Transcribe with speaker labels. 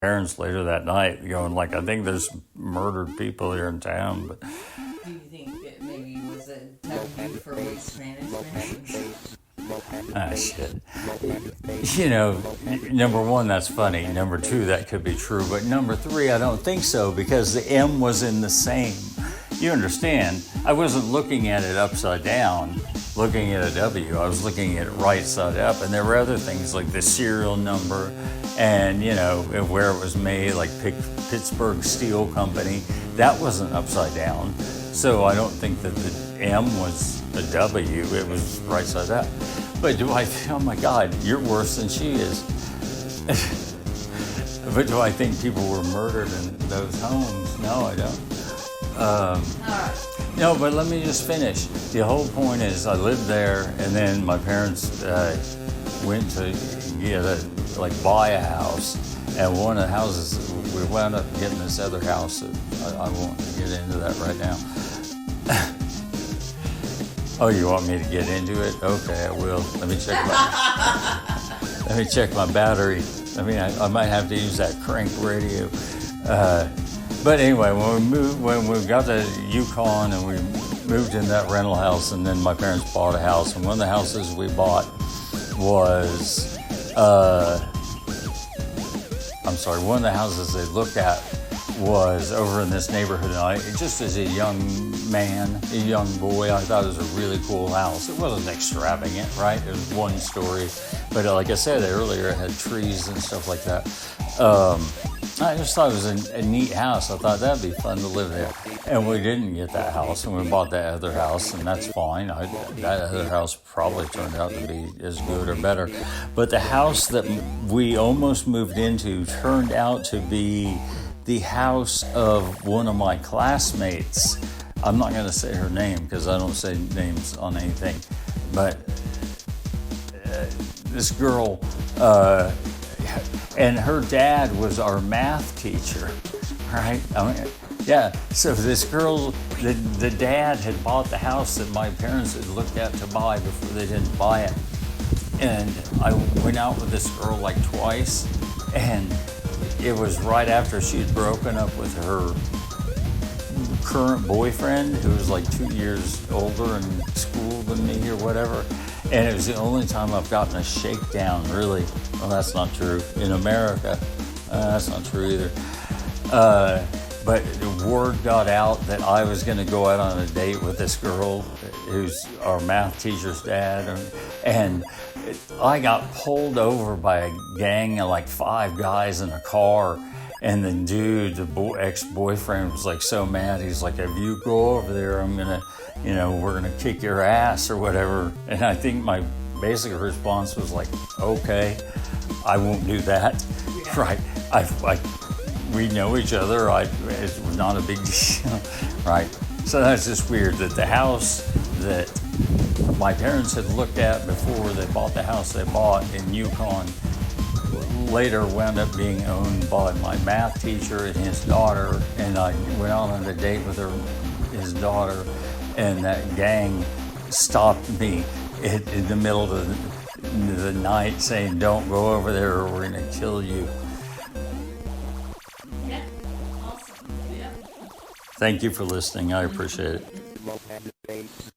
Speaker 1: Parents later that night going like, I think there's murdered people here in town. But
Speaker 2: Do you think it maybe was a W for waste management?
Speaker 1: shit. You know, number one, that's funny. Number two, that could be true. But number three, I don't think so, because the M was in the same. You understand? I wasn't looking at it upside down, looking at a W. I was looking at it right side up. And there were other things like the serial number and, you know, where it was made, like Pittsburgh Steel Company. That wasn't upside down. So I don't think that the M was a W. It was right side up. But oh my God, you're worse than she is. But do I think people were murdered in those homes? No, I don't. No, but let me just finish. The whole point is I lived there, and then my parents went to buy a house. And one of the houses, we wound up getting this other house that I won't get into that right now. Oh, you want me to get into it? Okay, I will. Let me check my battery. I mean, I might have to use that crank radio. But anyway, when we got to Yukon and we moved in that rental house, and then my parents bought a house, and one of the houses we bought was, one of the houses they looked at was over in this neighborhood. And I, just as a young man, a young boy, I thought it was a really cool house. It wasn't extravagant, right? It was one story, but like I said earlier, it had trees and stuff like that. I just thought it was a neat house. I thought that'd be fun to live there. And we didn't get that house, and we bought that other house, and that's fine. That other house probably turned out to be as good or better. But the house that we almost moved into turned out to be the house of one of my classmates. I'm not going to say her name because I don't say names on anything. But this girl... and her dad was our math teacher, right? Yeah, so this girl, the dad had bought the house that my parents had looked at to buy before they didn't buy it. And I went out with this girl like twice, and it was right after she had broken up with her current boyfriend, who was like 2 years older in school than me or whatever. And it was the only time I've gotten a shakedown, really. Well, that's not true. In America, that's not true either. But the word got out that I was going to go out on a date with this girl who's our math teacher's dad. And I got pulled over by a gang of like 5 guys in a car. And the dude, the ex-boyfriend, was like so mad. He's like, if you go over there, I'm going to, we're going to kick your ass or whatever. And I think my basic response was like, okay, I won't do that. Yeah. Right. We know each other. It's not a big deal. Right. So that's just weird that the house that my parents had looked at before they bought the house they bought in Yukon later wound up being owned by my math teacher and his daughter, and I went out on a date with his daughter, and that gang stopped me in the middle of the night saying, don't go over there or we're going to kill you.
Speaker 2: Yeah, awesome. Yeah.
Speaker 1: Thank you for listening. I appreciate it.